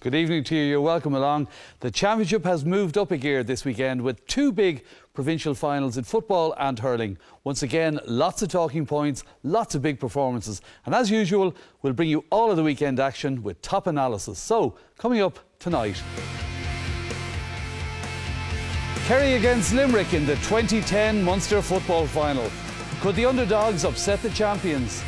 Good evening to you. You're welcome along. The championship has moved up a gear this weekend with two big provincial finals in football and hurling. Once again, lots of talking points, lots of big performances. And as usual, we'll bring you all of the weekend action with top analysis. So, coming up tonight. Kerry against Limerick in the 2010 Munster Football Final. Could the underdogs upset the champions?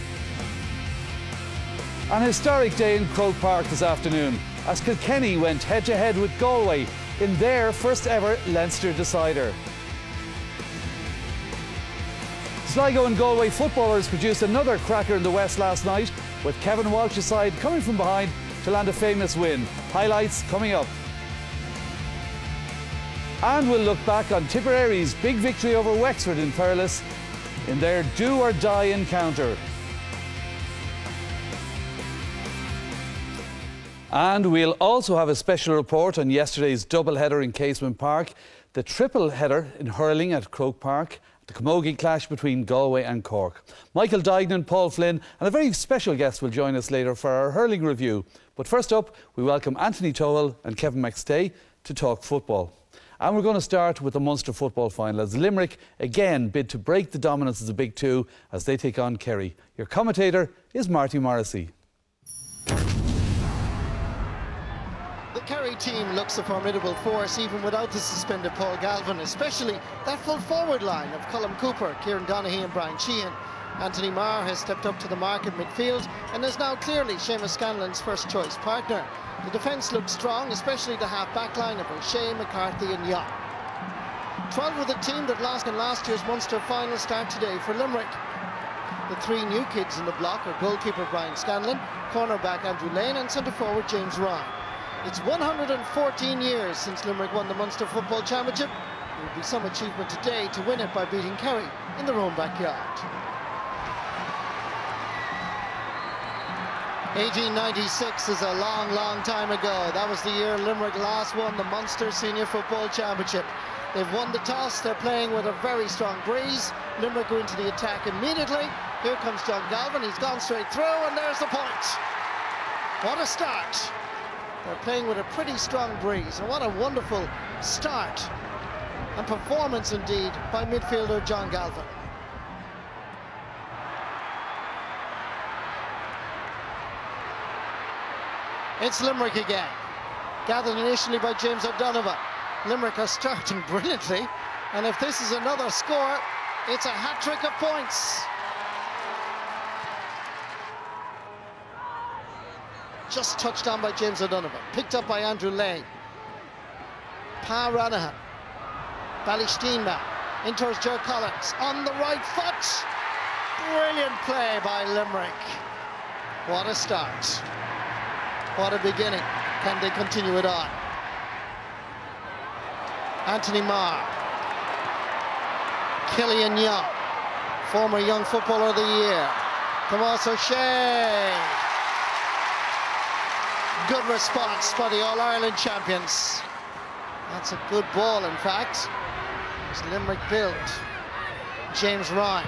An historic day in Croke Park this afternoon as Kilkenny went head-to-head with Galway in their first ever Leinster decider. Sligo and Galway footballers produced another cracker in the West last night, with Kevin Walsh's side coming from behind to land a famous win. Highlights coming up. And we'll look back on Tipperary's big victory over Wexford in Thurles in their do-or-die encounter. And we'll also have a special report on yesterday's double-header in Casement Park, the triple-header in hurling at Croke Park, the camogie clash between Galway and Cork. Michael Duignan, Paul Flynn and a very special guest will join us later for our hurling review. But first up, we welcome Anthony Tohill and Kevin McStay to talk football. And we're going to start with the Munster Football Final as Limerick again bid to break the dominance of the Big Two as they take on Kerry. Your commentator is Marty Morrissey. The Kerry team looks a formidable force even without the suspended Paul Galvin, especially that full forward line of Colm Cooper, Kieran Donaghy and Brian Sheehan. Anthony Marr has stepped up to the mark at midfield and is now clearly Seamus Scanlon's first choice partner. The defence looks strong, especially the half-back line of O'Shea, McCarthy and Young. 12 with the team that lost in last year's Munster final start today for Limerick. The three new kids in the block are goalkeeper Brian Scanlon, cornerback Andrew Lane and centre-forward James Ryan. It's 114 years since Limerick won the Munster Football Championship. It would be some achievement today to win it by beating Kerry in their own backyard. 1896 is a long, long time ago. That was the year Limerick last won the Munster Senior Football Championship. They've won the toss, they're playing with a very strong breeze. Limerick go into the attack immediately. Here comes John Galvin, he's gone straight through and there's the point. What a start. They're playing with a pretty strong breeze, and what a wonderful start and performance indeed by midfielder John Galvin. It's Limerick again, gathered initially by James O'Donovan. Limerick are starting brilliantly, and if this is another score, it's a hat-trick of points. Just touched on by James O'Donovan, picked up by Andrew Lane. Pa Ranahan, Ballysteenman, in towards Ger Collins, on the right foot. Brilliant play by Limerick. What a start. What a beginning. Can they continue it on? Anthony Marr. Killian Young, former Young Footballer of the Year. Tomas O'Shea. Good response by the All-Ireland champions. That's a good ball, in fact. It's Limerick built. James Ryan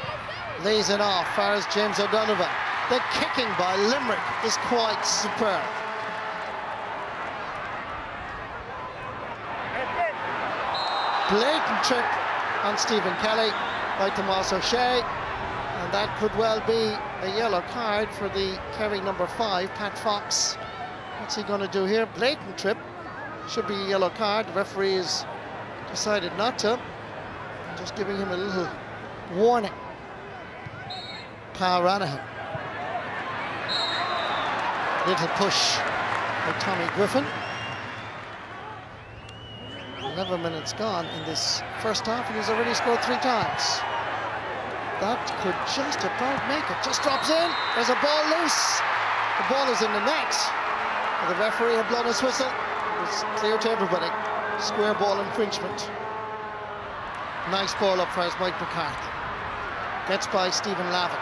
lays it off, far as James O'Donovan. The kicking by Limerick is quite superb. Blatant trip on Stephen Kelly by Tomas O'Shea, and that could well be a yellow card for the Kerry number 5, Pat Fox. What's he going to do here? Blatant trip. Should be a yellow card. The referee has decided not to. I'm just giving him a little warning. Pa Ranahan. Little push for Tommy Griffin. 11 minutes gone in this first half, and he's already scored 3 times. That could just about make it. Just drops in. There's a ball loose. The ball is in the net. The referee had blown his whistle. It was clear to everybody. Square ball infringement. Nice ball up for us, Mike McCarthy. Gets by Stephen Lavin.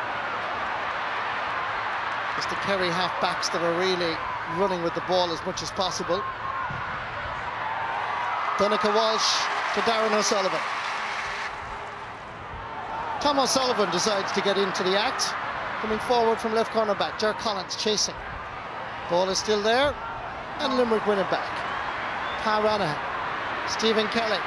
It's the Kerry half-backs that are really running with the ball as much as possible. Donncha Walsh to Darren O'Sullivan. Tom O'Sullivan decides to get into the act. Coming forward from left cornerback, Ger Collins chasing. Ball is still there. and Limerick win it back. Ranahan, Stephen Kelly.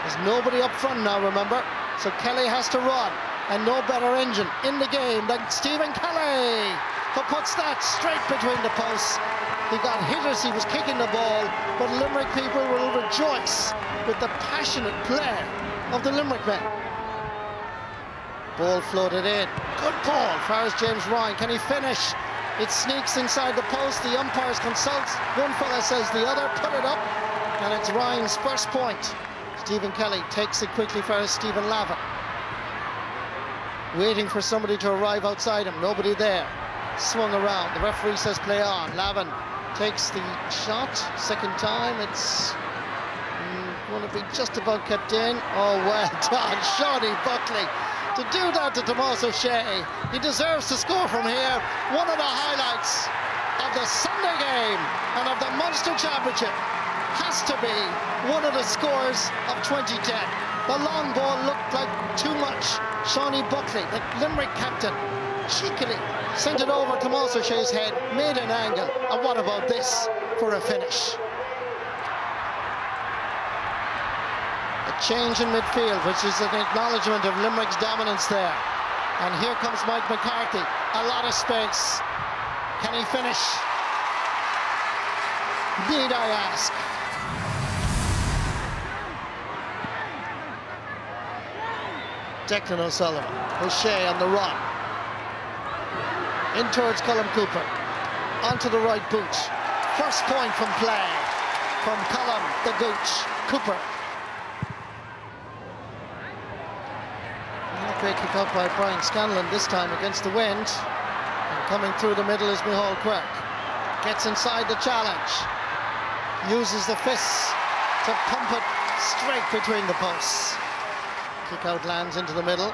There's nobody up front now, remember, so Kelly has to run, and no better engine in the game than Stephen Kelly, who puts that straight between the posts. He got hit as he was kicking the ball, but Limerick people will rejoice with the passionate play of the Limerick men. Ball floated in. Good ball. Far as James Ryan. Can he finish? It sneaks inside the post. The umpires consult. One fella says the other. Put it up. And it's Ryan's first point. Stephen Kelly takes it quickly for Stephen Lavin. Waiting for somebody to arrive outside him. Nobody there. Swung around. The referee says play on. Lavin takes the shot. Second time. It's going to be just about kept in. Oh, well done. Shawnee Buckley. To do that to Tomás O'Shea, he deserves to score from here. One of the highlights of the Sunday game and of the Munster Championship has to be one of the scores of 2010. The long ball looked like too much. Shawnee Buckley, the Limerick captain, cheekily sent it over Tomás O'Shea's head, made an angle, and what about this for a finish? Change in midfield, which is an acknowledgement of Limerick's dominance there. And here comes Mike McCarthy. A lot of space. Can he finish? Need I ask? Declan O'Sullivan. O'Shea on the run. In towards Colm Cooper. Onto the right boot. First point from play from Colm the Gooch Cooper. Great kick out by Brian Scanlon, this time against the wind. And coming through the middle is Micheál Quirk. Gets inside the challenge. Uses the fists to pump it straight between the posts. Kick out lands into the middle.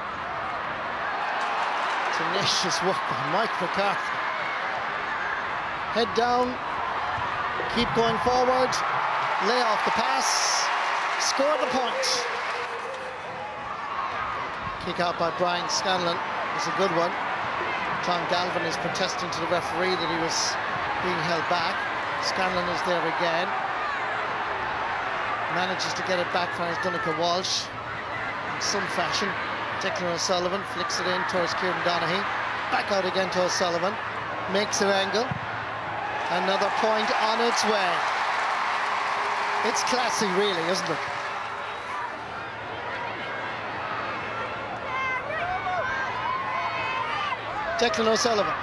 Tenacious work by Mike McCarthy. Head down. Keep going forward. Lay off the pass. Score the point. Kick out by Brian Scanlon is a good one. Tom Galvin is protesting to the referee that he was being held back. Scanlon is there again. Manages to get it back for his Donncha Walsh in some fashion. Declan O'Sullivan flicks it in towards Kieran Donaghy. Back out again to O'Sullivan. Makes an angle. Another point on its way. It's classy, really, isn't it? Declan O'Sullivan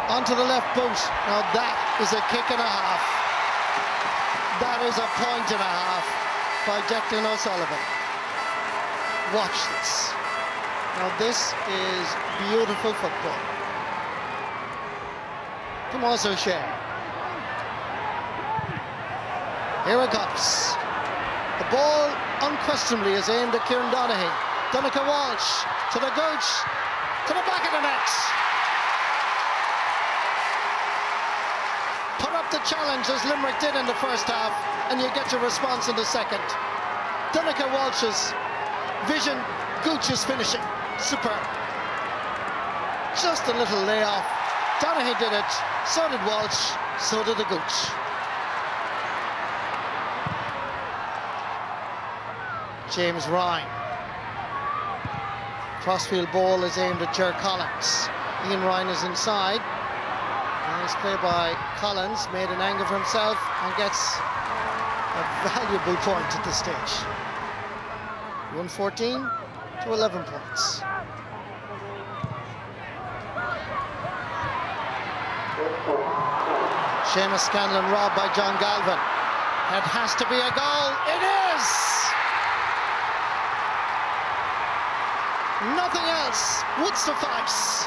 onto the left boot. Now that is a kick and a half. That is a point and a half by Declan O'Sullivan. Watch this. Now this is beautiful football. Tomás O'Shea. Here it comes. The ball unquestionably is aimed at Kieran Donaghy. Donncha Walsh to the Gooch. To the back of the net. Put up the challenge as Limerick did in the first half, and you get your response in the second. Donncha Walsh's vision, Gooch's finishing. Superb. Just a little layoff. Donaghy did it, so did Walsh, so did the Gooch. James Ryan. Crossfield ball is aimed at Ger Collins. Ian Ryan is inside. Nice play by Collins, made an angle for himself and gets a valuable point at this stage. 114 to 11 points. Seamus Scanlon robbed by John Galvin. It has to be a goal. It is! Nothing else would suffice.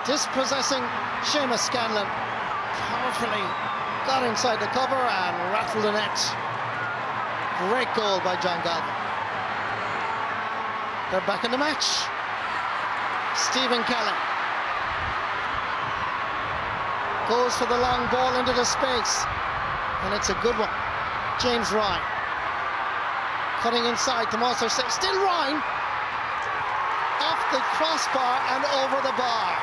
Dispossessing Seamus Scanlon powerfully got inside the cover and rattled the net. Great goal by John Galvin. They're back in the match. Stephen Kelly goes for the long ball into the space, and it's a good one. James Ryan cutting inside. Tomás O'Shea, still Ryan. Off the crossbar and over the bar.